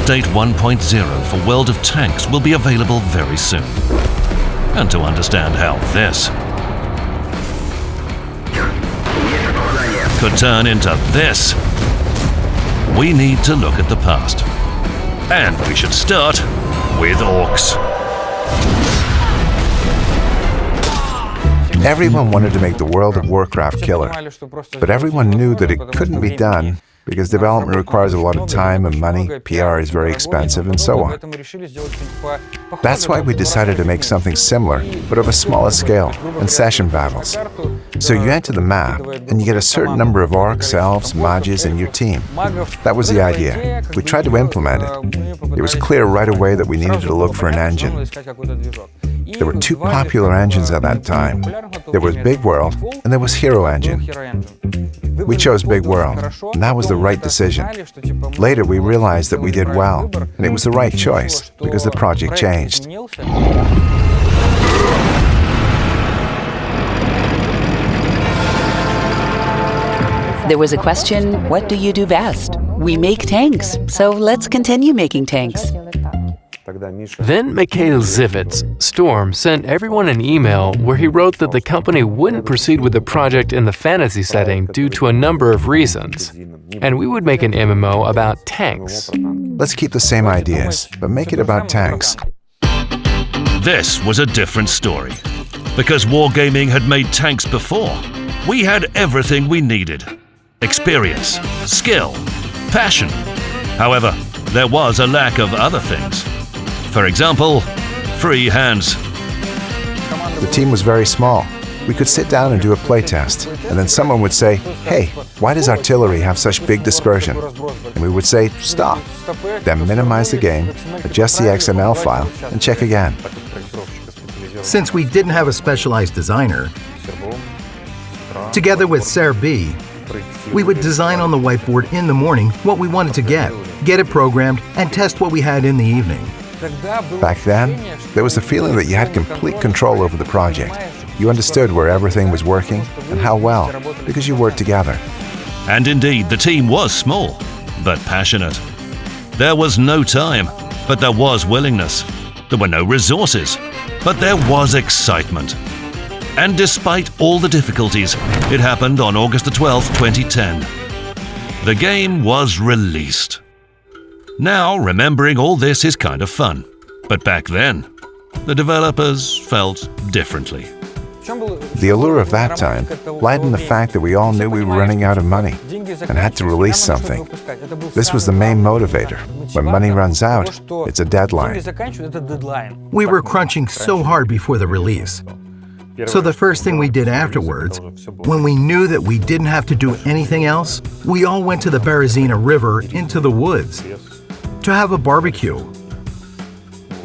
Update 1.0 for World of Tanks will be available very soon. And to understand how this could turn into this, we need to look at the past. And we should start with Orcs. Everyone wanted to make the World of Warcraft killer, but everyone knew that it couldn't be done because development requires a lot of time and money, PR is very expensive, and so on. That's why we decided to make something similar, but of a smaller scale, and session battles. So you enter the map, and you get a certain number of orcs, elves, mages, and your team. That was the idea. We tried to implement it. It was clear right away that we needed to look for an engine. There were two popular engines at that time. There was Big World, and there was Hero Engine. We chose Big World, and that was the right decision. Later, we realized that we did well, and it was the right choice, because the project changed. There was a question, what do you do best? We make tanks, so let's continue making tanks. Then Mikhail Zivits, Storm, sent everyone an email where he wrote that the company wouldn't proceed with the project in the fantasy setting due to a number of reasons, and we would make an MMO about tanks. Let's keep the same ideas, but make it about tanks. This was a different story. Because wargaming had made tanks before, we had everything we needed. Experience, skill, passion. However, there was a lack of other things. For example, free hands. The team was very small. We could sit down and do a playtest, and then someone would say, "Hey, why does artillery have such big dispersion?" And we would say, "Stop." Then minimize the game, adjust the XML file, and check again. Since we didn't have a specialized designer, together with Ser B, we would design on the whiteboard in the morning what we wanted to get it programmed, and test what we had in the evening. Back then, there was the feeling that you had complete control over the project. You understood where everything was working and how well, because you worked together. And indeed, the team was small, but passionate. There was no time, but there was willingness. There were no resources, but there was excitement. And despite all the difficulties, it happened on August 12, 2010. The game was released. Now, remembering all this is kind of fun. But back then, the developers felt differently. The allure of that time lied in the fact that we all knew we were running out of money and had to release something. This was the main motivator. When money runs out, it's a deadline. We were crunching so hard before the release. So the first thing we did afterwards, when we knew that we didn't have to do anything else, we all went to the Berezina River into the woods to have a barbecue.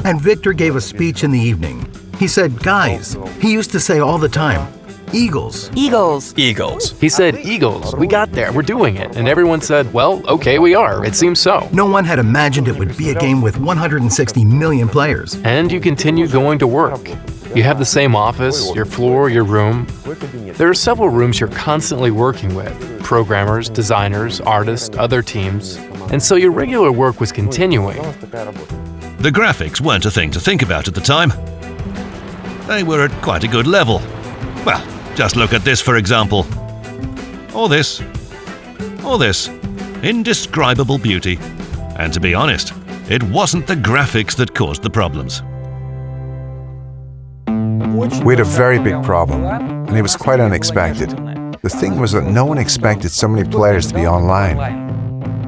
And Victor gave a speech in the evening. He said, "Guys," he used to say all the time, "Eagles." Eagles. Eagles. He said, "Eagles, we got there, we're doing it." And everyone said, "Well, okay, we are, it seems so." No one had imagined it would be a game with 160 million players. And you continue going to work. You have the same office, your floor, your room. There are several rooms you're constantly working with, programmers, designers, artists, other teams, and so your regular work was continuing. The graphics weren't a thing to think about at the time. They were at quite a good level. Well, just look at this for example. Or this. Or this. Indescribable beauty. And to be honest, it wasn't the graphics that caused the problems. We had a very big problem, and it was quite unexpected. The thing was that no one expected so many players to be online.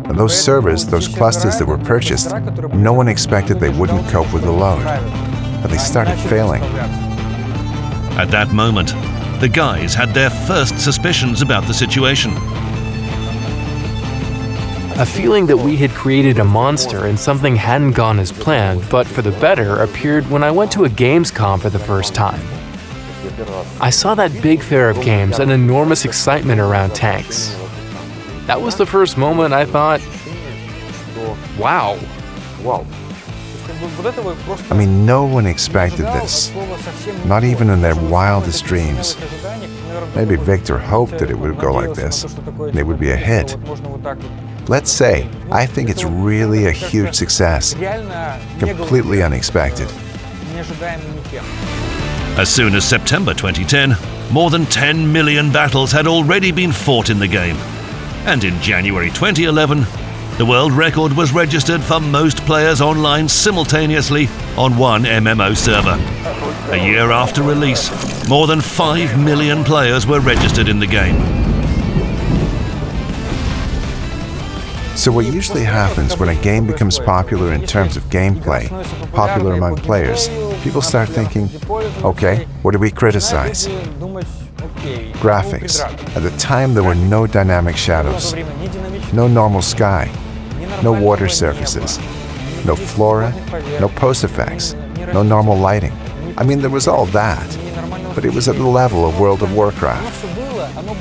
And those servers, those clusters that were purchased, no one expected they wouldn't cope with the load. But they started failing. At that moment, the guys had their first suspicions about the situation. A feeling that we had created a monster and something hadn't gone as planned, but for the better, appeared when I went to a Gamescom for the first time. I saw that big fair of games and enormous excitement around tanks. That was the first moment I thought, wow. I mean, no one expected this, not even in their wildest dreams. Maybe Victor hoped that it would go like this, and it would be a hit. Let's say, I think it's really a huge success. Completely unexpected. As soon as September 2010, more than 10 million battles had already been fought in the game. And in January 2011, the world record was registered for most players online simultaneously on one MMO server. A year after release, more than 5 million players were registered in the game. So what usually happens when a game becomes popular in terms of gameplay, popular among players, people start thinking, okay, what do we criticize? Graphics. At the time there were no dynamic shadows, no normal sky, no water surfaces, no flora, no post effects, no normal lighting. I mean, there was all that, but it was at the level of World of Warcraft.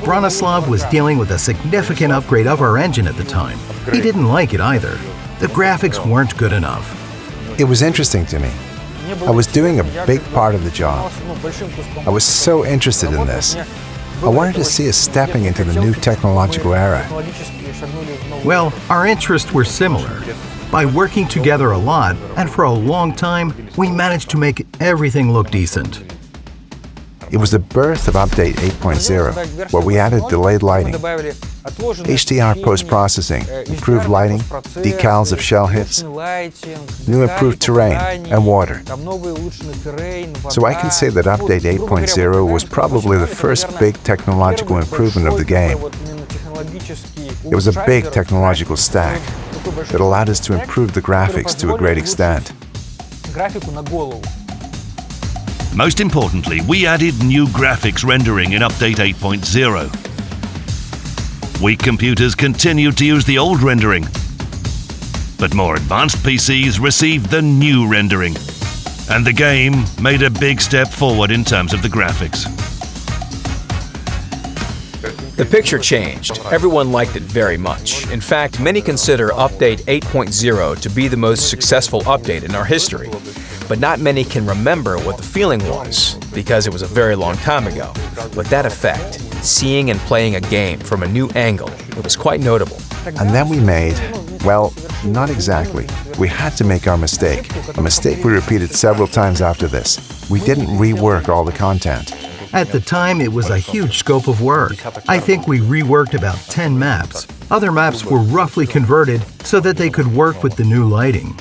Bronislav was dealing with a significant upgrade of our engine at the time. He didn't like it either. The graphics weren't good enough. It was interesting to me. I was doing a big part of the job. I was so interested in this. I wanted to see us stepping into the new technological era. Well, our interests were similar. By working together a lot and for a long time, we managed to make everything look decent. It was the birth of Update 8.0, where we added delayed lighting, HDR post-processing, improved lighting, decals of shell hits, new improved terrain and water. So I can say that Update 8.0 was probably the first big technological improvement of the game. It was a big technological stack that allowed us to improve the graphics to a great extent. Most importantly, we added new graphics rendering in Update 8.0. Weak computers continued to use the old rendering, but more advanced PCs received the new rendering, and the game made a big step forward in terms of the graphics. The picture changed. Everyone liked it very much. In fact, many consider Update 8.0 to be the most successful update in our history. But not many can remember what the feeling was, because it was a very long time ago. But that effect, seeing and playing a game from a new angle, it was quite notable. And then we made, well, not exactly. We had to make our mistake. A mistake we repeated several times after this. We didn't rework all the content. At the time, it was a huge scope of work. I think we reworked about 10 maps. Other maps were roughly converted so that they could work with the new lighting.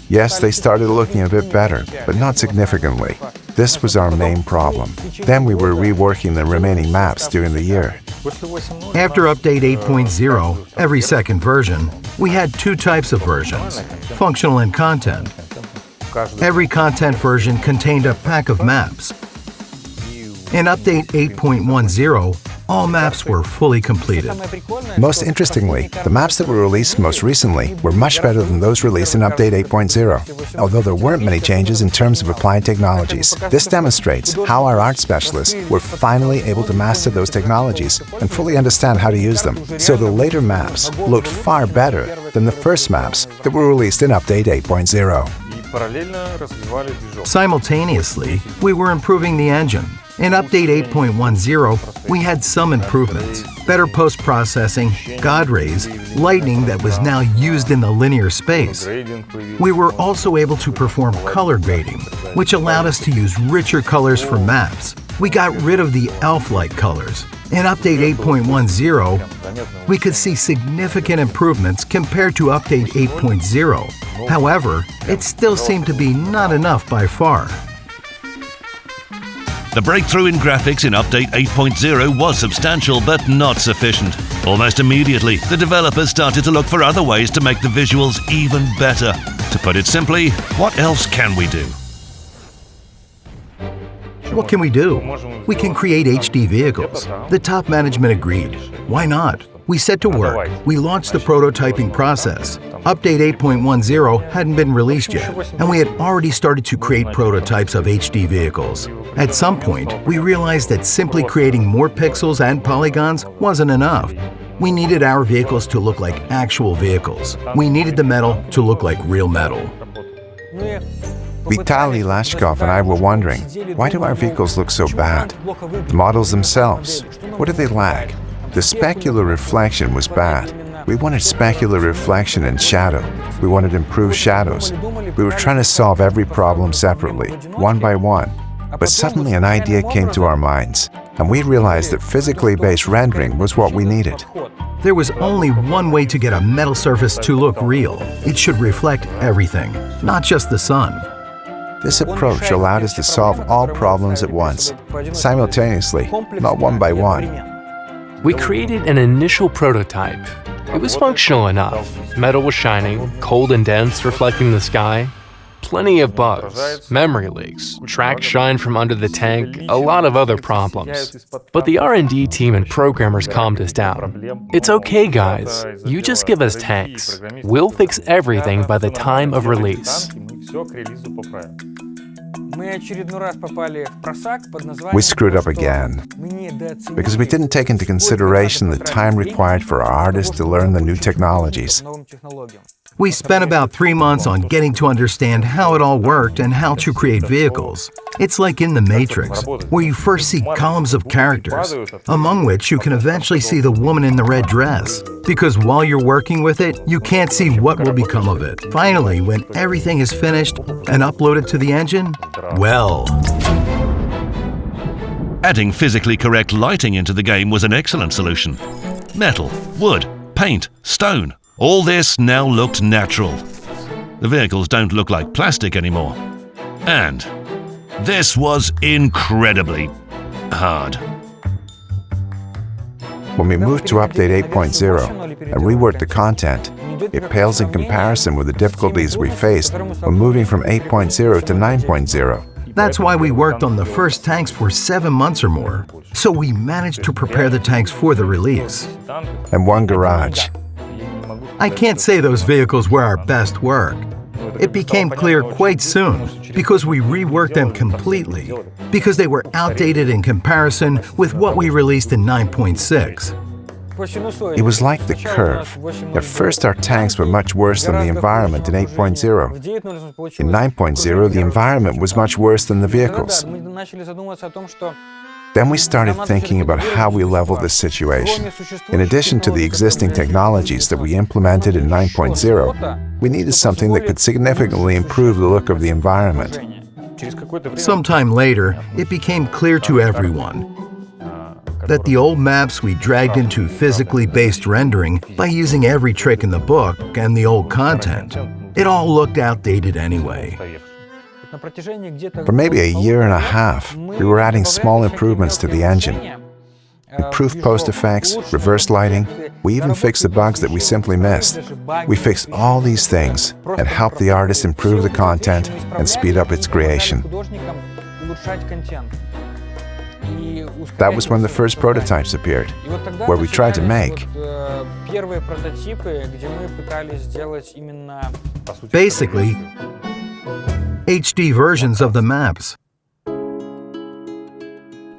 Yes, they started looking a bit better, but not significantly. This was our main problem. Then we were reworking the remaining maps during the year. After Update 8.0, every second version, we had two types of versions, functional and content. Every content version contained a pack of maps. In Update 8.10, all maps were fully completed. Most interestingly, the maps that were released most recently were much better than those released in Update 8.0, although there weren't many changes in terms of applied technologies. This demonstrates how our art specialists were finally able to master those technologies and fully understand how to use them. So the later maps looked far better than the first maps that were released in Update 8.0. Simultaneously, we were improving the engine. In Update 8.10, we had some improvements, better post-processing, God rays, lighting that was now used in the linear space. We were also able to perform color grading, which allowed us to use richer colors for maps. We got rid of the elf-like colors. In Update 8.10, we could see significant improvements compared to Update 8.0. However, it still seemed to be not enough by far. The breakthrough in graphics in Update 8.0 was substantial, but not sufficient. Almost immediately, the developers started to look for other ways to make the visuals even better. To put it simply, what else can we do? What can we do? We can create HD vehicles. The top management agreed. Why not? We set to work. We launched the prototyping process. Update 8.10 hadn't been released yet, and we had already started to create prototypes of HD vehicles. At some point, we realized that simply creating more pixels and polygons wasn't enough. We needed our vehicles to look like actual vehicles. We needed the metal to look like real metal. Vitaly Lashkov and I were wondering, why do our vehicles look so bad? The models themselves, what do they lack? The specular reflection was bad. We wanted specular reflection and shadow. We wanted improved shadows. We were trying to solve every problem separately, one by one. But suddenly an idea came to our minds, and we realized that physically based rendering was what we needed. There was only one way to get a metal surface to look real. It should reflect everything, not just the sun. This approach allowed us to solve all problems at once, simultaneously, not one by one. We created an initial prototype. It was functional enough. Metal was shining, cold and dense, reflecting the sky. Plenty of bugs, memory leaks, tracks shine from under the tank, a lot of other problems. But the R&D team and programmers calmed us down. It's okay, guys. You just give us tanks. We'll fix everything by the time of release. We screwed up again, because we didn't take into consideration the time required for our artists to learn the new technologies. We spent about 3 months on getting to understand how it all worked and how to create vehicles. It's like in The Matrix, where you first see columns of characters, among which you can eventually see the woman in the red dress. Because while you're working with it, you can't see what will become of it. Finally, when everything is finished and uploaded to the engine, well. Adding physically correct lighting into the game was an excellent solution. Metal, wood, paint, stone, all this now looked natural. The vehicles don't look like plastic anymore. And this was incredibly hard. When we moved to update 8.0 and reworked the content, it pales in comparison with the difficulties we faced when moving from 8.0 to 9.0. That's why we worked on the first tanks for 7 months or more. So we managed to prepare the tanks for the release. And one garage. I can't say those vehicles were our best work. It became clear quite soon because we reworked them completely, because they were outdated in comparison with what we released in 9.6. It was like the curve. At first our tanks were much worse than the environment in 8.0. In 9.0 the environment was much worse than the vehicles. Then we started thinking about how we level this situation. In addition to the existing technologies that we implemented in 9.0, we needed something that could significantly improve the look of the environment. Sometime later, it became clear to everyone that the old maps we dragged into physically based rendering by using every trick in the book and the old content, it all looked outdated anyway. For maybe a year and a half, we were adding small improvements to the engine. Improved post effects, reverse lighting, we even fixed the bugs that we simply missed. We fixed all these things and helped the artist improve the content and speed up its creation. That was when the first prototypes appeared, where we tried to make basically HD versions of the maps.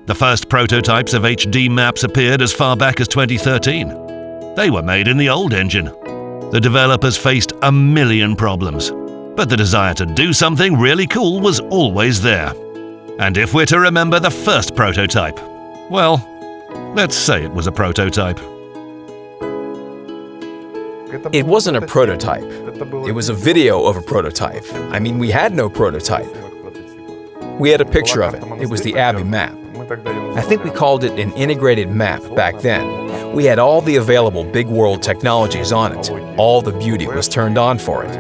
The first prototypes of HD maps appeared as far back as 2013. They were made in the old engine. The developers faced a million problems, but the desire to do something really cool was always there. And if we're to remember the first prototype, well, let's say it was a prototype. It wasn't a prototype. It was a video of a prototype. I mean, we had no prototype. We had a picture of it. It was the Abbey map. I think we called it an integrated map back then. We had all the available big world technologies on it. All the beauty was turned on for it.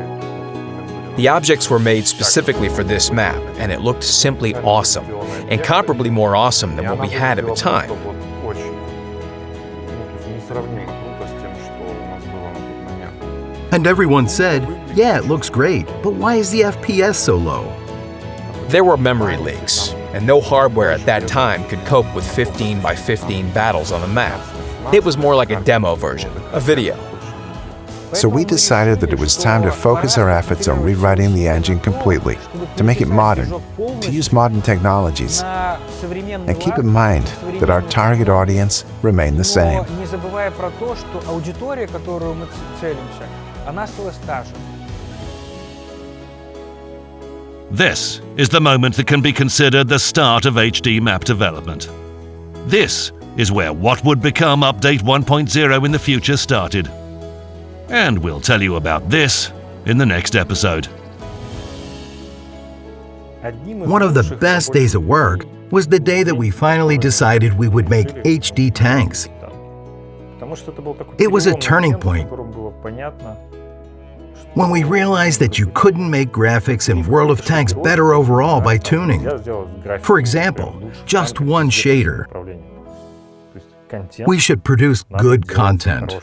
The objects were made specifically for this map, and it looked simply awesome, and comparably more awesome than what we had at the time. And everyone said, yeah, it looks great, but why is the FPS so low? There were memory leaks, and no hardware at that time could cope with 15 by 15 battles on the map. It was more like a demo version, a video. So we decided that it was time to focus our efforts on rewriting the engine completely, to make it modern, to use modern technologies, and keep in mind that our target audience remained the same. This is the moment that can be considered the start of HD map development. This is where what would become Update 1.0 in the future started. And we'll tell you about this in the next episode. One of the best days at work was the day that we finally decided we would make HD tanks. It was a turning point when we realized that you couldn't make graphics in World of Tanks better overall by tuning. For example, just one shader. We should produce good content.